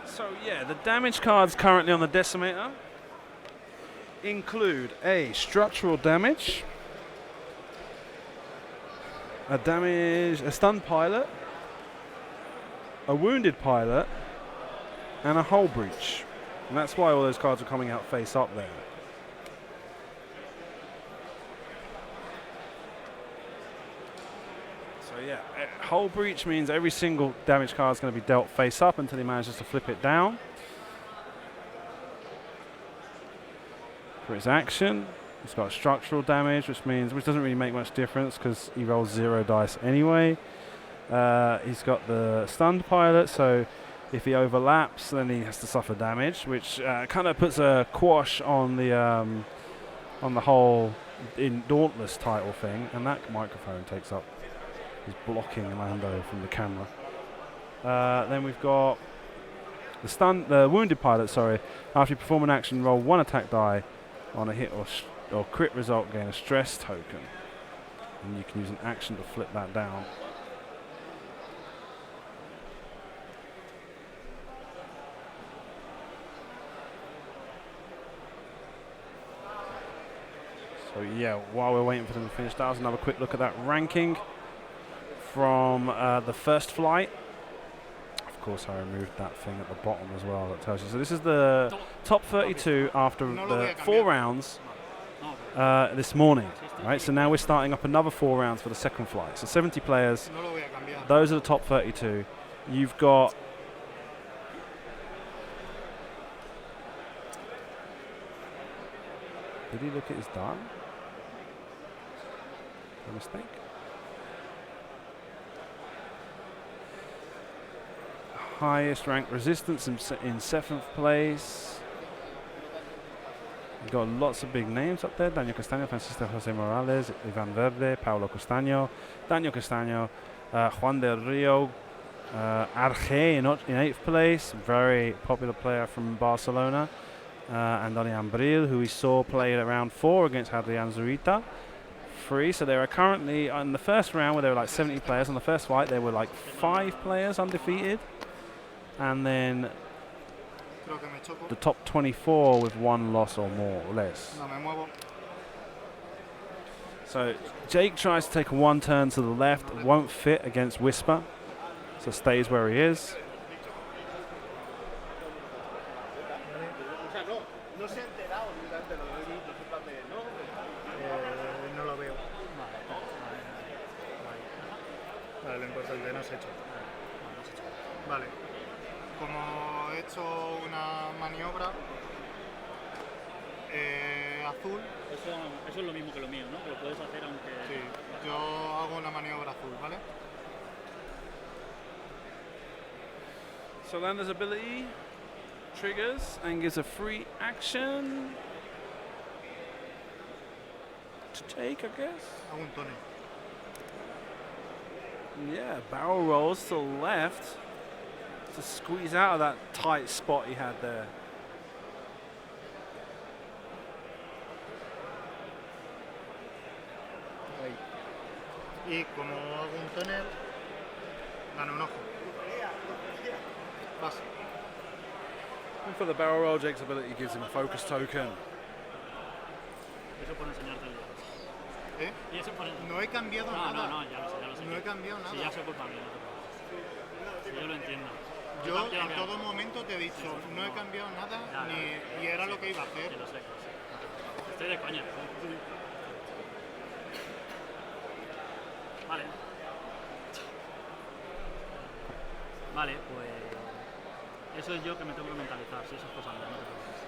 So yeah, the damage cards currently on the Decimator include a structural damage, a stunned pilot, a wounded pilot, and a hull breach. And that's why all those cards are coming out face up there. So yeah, hull breach means every single damage card is going to be dealt face up until he manages to flip it down. For his action, he's got structural damage, which doesn't really make much difference because he rolls 0 dice anyway. He's got the stunned pilot, so if he overlaps, then he has to suffer damage, which kind of puts a quash on the whole in Dauntless title thing, and that microphone takes up. He's blocking Lando from the camera. Then we've got the wounded pilot. Sorry, after you perform an action, roll 1 attack die on a hit or crit result, gain a stress token, and you can use an action to flip that down. So yeah, while we're waiting for them to finish that, let's have a quick look at that ranking from the first flight. Of course, I removed that thing at the bottom as well that tells you. So this is the top 32 after the 4 rounds this morning. Right, so now we're starting up another 4 rounds for the second flight. So 70 players. No lo voy a cambiar. Those are the top 32. You've got Did he look at his dial? A mistake? Highest ranked resistance in 7th place. You've got lots of big names up there. Daniel Castaño, Francisco José Morales, Iván Verde, Paulo Castaño, Daniel Castaño, Juan del Rio, Arge in 8th place, very popular player from Barcelona. Andoni Ambril, who we saw play at round 4 against Adrián Zurita. 3, so there are currently, in the first round where there were like 70 players, on the first flight there were like 5 players undefeated. And then Creo que me choco. the top 24 with 1 loss or more or less. No me muevo. So Jake tries to take a 1 turn to the left, won't fit against Whisper, so stays where he is. No lo veo. Vale, lo importante, no se ha hecho. Vale. Como he hecho una maniobra azul, Eso es lo mismo que lo mío, ¿no? Que lo puedes hacer aunque... sí, yo hago una maniobra azul, ¿vale? So Lander's ability triggers and gives a free action to take, I guess. Hago un túnel. Yeah, barrel rolls to the left to squeeze out of that tight spot he had there. Y como hago un túnel, gano un ojo. Vas. And for the barrel roll, Jake's ability gives him a focus token. Eso por enseñarte el dedo. ¿Eh? Y eso por... No he cambiado No, nada. no, ya lo sé, ya lo sé. No he cambiado nada. Sí, ya sé culpa mía, no te preocupes. Sí, yo lo entiendo. Yo también, en mira. todo momento te he dicho, no he cambiado nada Ya, ni, y era lo que iba a hacer. Que lo sé, que lo sé. Estoy de coña. Vale. Vale, pues... Eso es yo que me tengo que mentalizar, si esas cosas no te preocupes.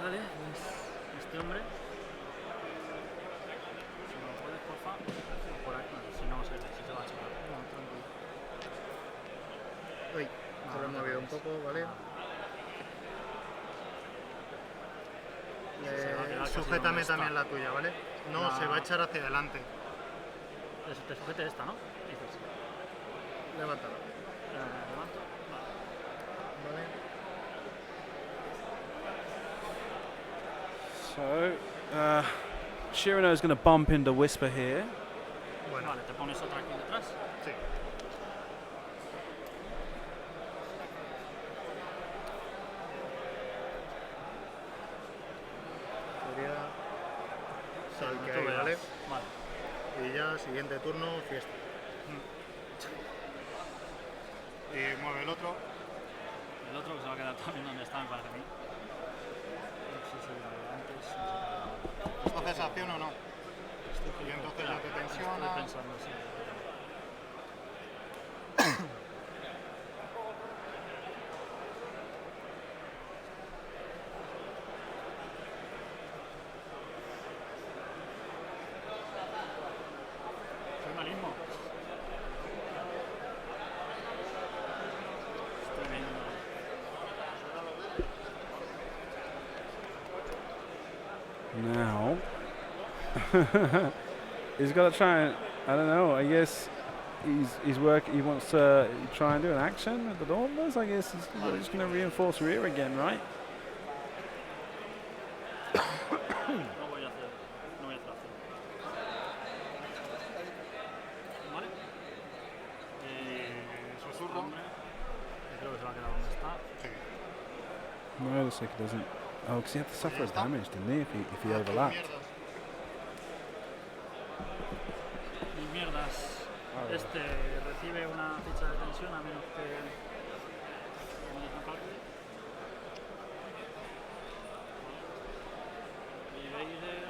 Vale, pues este hombre... Si me lo puedes, porfa. O por aquí, si no, si se va a chocar. No, tranquilo. Uy, se lo he movido un poco, ¿vale? Se va a quedar casi Sujétame donde está. también la tuya, ¿vale? No, La- se va a echar hacia adelante. Te sujete esta, ¿no? Dices. Levántala. Levanto. Vale. ¿Vale? So, Shirano is going to bump into Whisper here. Bueno, Vale, te pones otra aquí detrás. sí. Sería salque Tú ahí, veas. ¿vale? Vale. Y ya, siguiente turno, fiesta. Y mueve el otro. El otro que se va a quedar también donde está, me parece a mí. No sé si era antes. No sé si era... ¿Haces acción o no? Y entonces ya te tensiona. Estoy pensando, sí. Soy malísimo. Estoy viendo. Now, he's got to try and, I don't know, I guess he's he wants to try and do an action with the Dauntless. I guess he's just going to reinforce rear again, right? No voy a hacer acción. ¿Vale? Susurro. Hombre, que creo que se va a quedar donde está. Sí. No, looks like he doesn't. Oh, because he had to suffer his está. damage, didn't he, if he Ah, overlapped? mierdas. Mis mierdas. Este recibe una ficha de tensión a menos que me calcule. Y Vader.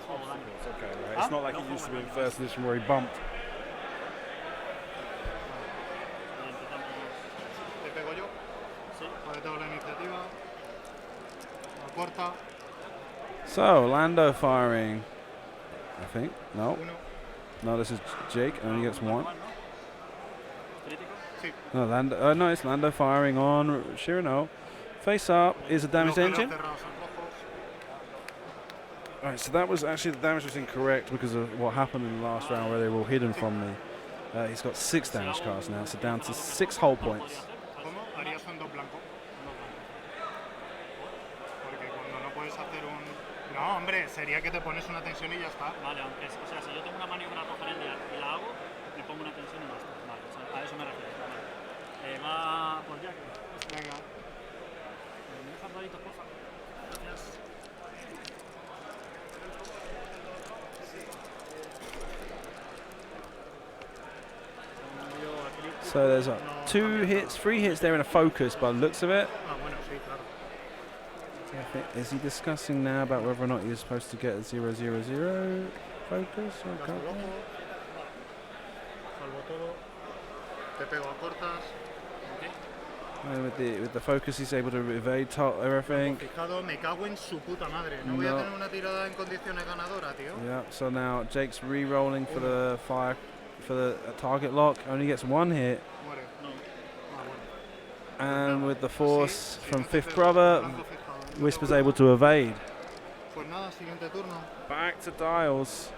Ojo, daño. It's okay, right? Ah, It's not like no he used to fue be in buen first position where he bumped. Y empezamos. Te pego yo. Sí. Vale, tengo la iniciativa. La corta. So, Lando firing. I think. No. 1. No, this is Jake. Only gets one. Igual, ¿no? Crítico. Sí. No, Lando. No, it's Lando firing on Shirano. Face up is a damaged Los engine. cerrados son rojos. Alright, so that was actually, the damage was incorrect because of what happened in the last round where they were all hidden from me. He's got 6 damage cards now, so down to 6 hull points. ¿Cómo? Harías un 2 blanco. Porque cuando no puedes hacer un... No, hombre, sería que te pones una tensión y ya está. Vale, aunque, o sea, si yo tengo una maniobra roja en el día y la hago, me pongo una tensión y ya está. Vale, o sea, a eso me refiero. Vale. Va por Jack. Venga. ¿Me dejas daditos, porfa? Gracias. So there's 2 hits, 3 hits there in a focus by the looks of it. Ah, bueno, sí, claro. Is he discussing now about whether or not you're supposed to get a 0-0-0 focus? Or Gasto el ojo. Salvo todo. Te pego a cortas. and with the focus, he's able to evade everything. Fijado, me cago en su puta madre. No voy a No. tener una tirada en condiciones ganadora, tío. Yeah. So now Jake's re-rolling for the fire for the target lock. Only gets 1 hit, Muere. No. Ah, bueno. and with the Así, force si from no te Fifth pego, Brother, blanco fijado. No Whisper's te able to evade. Pues nada, siguiente turno. Back to dials.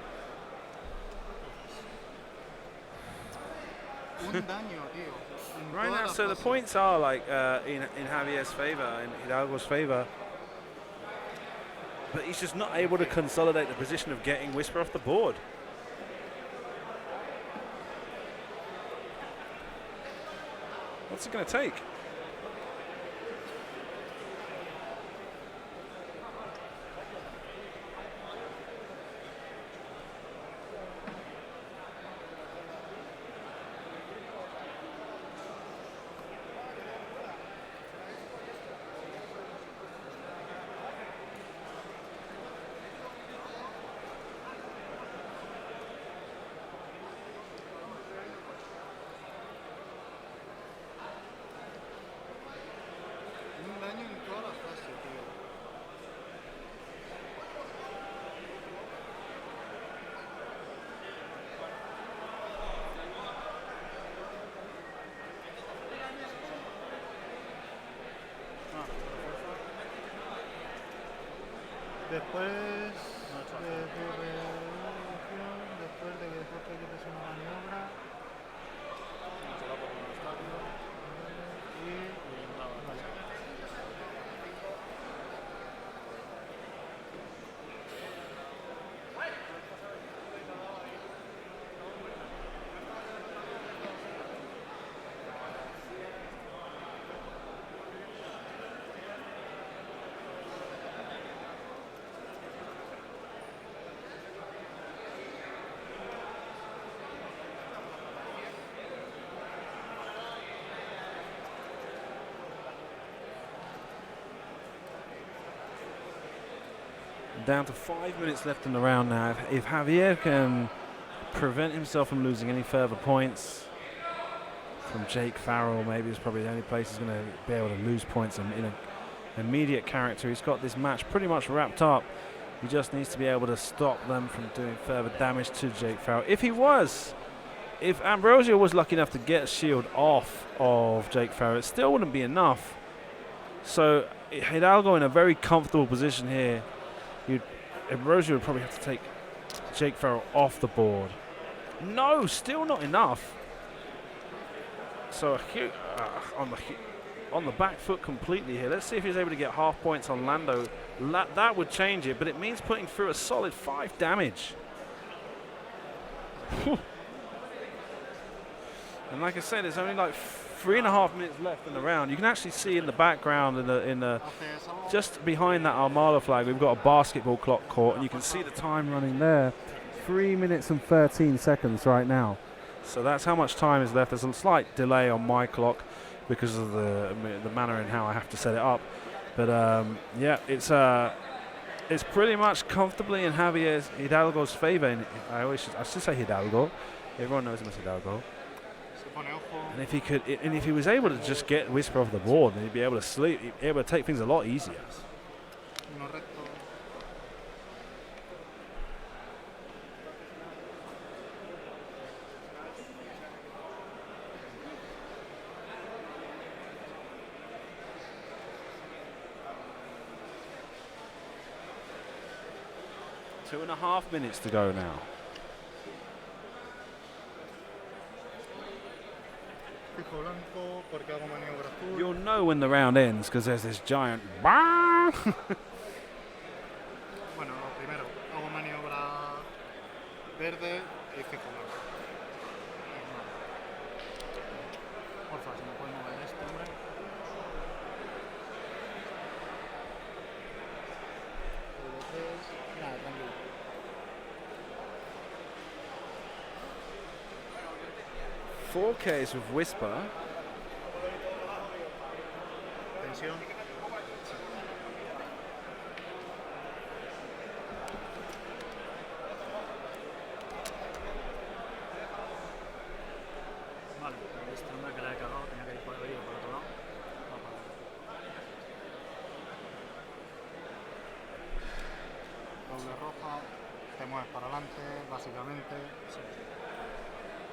Un daño, tío. En Right todas now, las so the fases. points are like in Javier's favor, in Hidalgo's favor. But he's just not able to consolidate the position of getting Whisper off the board. What's it going to take? Un daño en toda la fase, tío. Después después de que te quites una maniobra Down to 5 minutes left in the round now. If Javier can prevent himself from losing any further points from Jake Farrell, maybe it's probably the only place he's going to be able to lose points in an immediate character. He's got this match pretty much wrapped up. He just needs to be able to stop them from doing further damage to Jake Farrell. If Ambrosio was lucky enough to get a shield off of Jake Farrell, it still wouldn't be enough. So Hidalgo in a very comfortable position here. Ambrosio would probably have to take Jake Farrell off the board. No, still not enough. So on the back foot completely here. Let's see if he's able to get half points on Lando. That would change it, but it means putting through a solid 5 damage. And like I said, there's only like 3.5 minutes left in the round. You can actually see in the background, in the just behind that Armada flag, we've got a basketball clock court, and you can see the time running there. 3 minutes and 13 seconds right now. So that's how much time is left. There's a slight delay on my clock because of the manner in how I have to set it up. But yeah, it's it's pretty much comfortably in Javier's Hidalgo's favor. And I should say Hidalgo. Everyone knows him as Hidalgo. Se pone ojo. And if he was able to just get Whisper off the board, then he'd be able to sleep. He'd be able to take things a lot easier. Uno recto. Two and a half minutes to go now. Fijo blanco porque hago maniobra azul. You'll know when the round ends because there's this giant. Bueno, no, primero hago maniobra verde y fijo blanco. Porfa, si me puedes mover esto, hombre. Nada, tranquilo. 4Ks with Whisper. Tensión. Vale, este hombre que la he cagado tenía que ir por ahí o por otro lado. Va para allá. Doble roja. Te mueves para adelante, básicamente. Sí.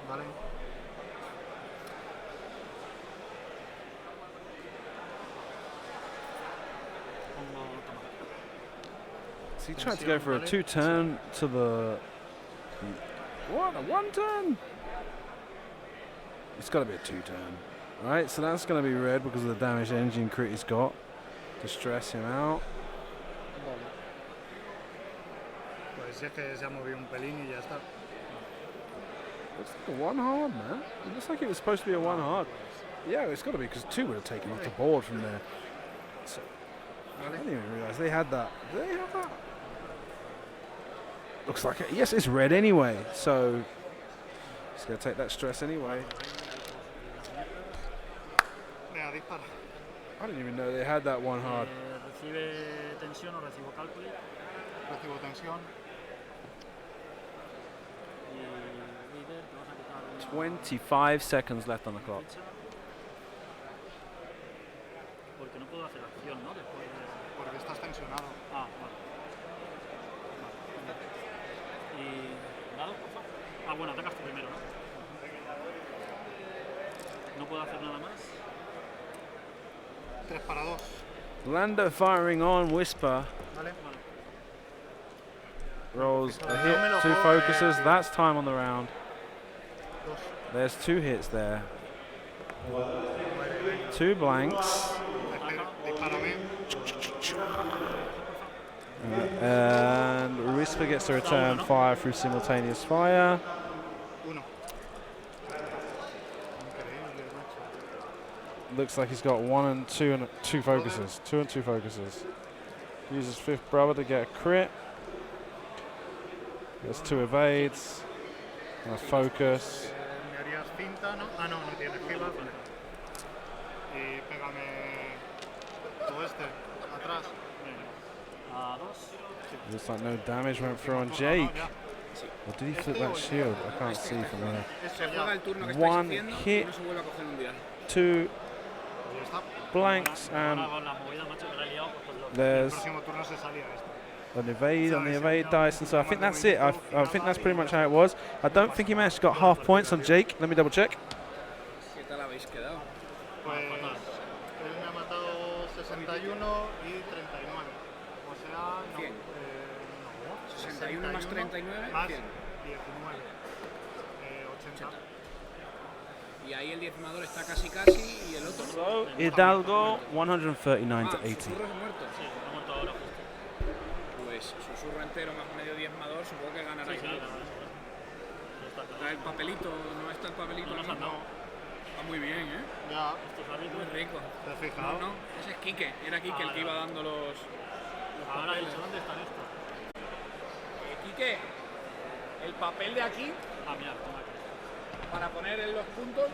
Vale. Pongo automático. So he tried to go for a 2-turn to the. What? A 1-turn? It's got to be a 2-turn. Right, so that's going to be red because of the damage engine crit he's got to stress him out. Vale. Pues si es que se ha movido un pelín y ya está. Looks like a 1 hard, man. It looks like it was supposed to be a 1 hard. Yeah, it's got to be because 2 would have taken off the board from there. So, I didn't even realise they had that. Did they have that? Looks like it. Yes, it's red anyway. So he's going to take that stress anyway. Venga, dispara. I didn't even know they had that 1 hard. ¿Recibe tensión o recibo cálculo? Recibo tensión. Y líder, te vas a quitar una 25 seconds left on the clock. ficha. Porque no puedo hacer acción, ¿no? Después de... Porque estás tensionado. Ah, vale. Vale. ¿Y dado, por favor? Ah, bueno, atacas tú primero, ¿no? No puedo hacer nada más. 3 para 2. Lando firing on Whisper. Vale. Vale. Rolls a hit, 2 focuses. That's time on the round. 2. There's 2 hits there. 2 blanks. Dispárame. And Whisper gets to return fire through simultaneous fire. 1. Increíble, macho. Looks like he's got 1 and 2 and 2 focuses. 2 and 2 focuses. Uses 5th brother to get a crit. There's 2 evades. And a focus. Me harías cinta, ¿no? Ah, no, no tienes fila. Vale. Y pégame todo este, atrás. Venga. A 2. Looks like no damage went through on Jake. Or did he flip that shield? I can't see from here. Eso Se ya. juega el turno que One estáis haciendo hit. y no se vuelve a coger un día. 2 Ya está. blanks and Ahora con la movida, macho, que la he liado, pues lo... El there's próximo turno se salía esto. an evade on the evade dice, and so I think that's it. I think that's pretty much how it was. I don't think he managed to got half points on Jake. Let me double check. ¿Qué tal habéis quedado? Pues él me ha matado 61 y 39. O sea, no. 100. No. 61 más 39, más 100. 19. 80. Y ahí el diezmador está casi y el otro. So Hidalgo 139 to 80. Susurro es muerto. Sí, ha muerto ahora justo. Pues susurro entero más medio diezmador, supongo que ganará. Sí, igual. claro, eso. Está claro. Trae el papelito, no está el papelito. No nos aquí. han dado. Está muy bien, ¿eh? Ya, Esto es hábito. Muy rico. ¿te has No, fijado? no, ese es Quique. Era Quique el que iba dando los Ahora he papeles. dicho, ¿dónde están estos? Quique, el papel de aquí Ah, mira, toma aquí. para poner en los puntos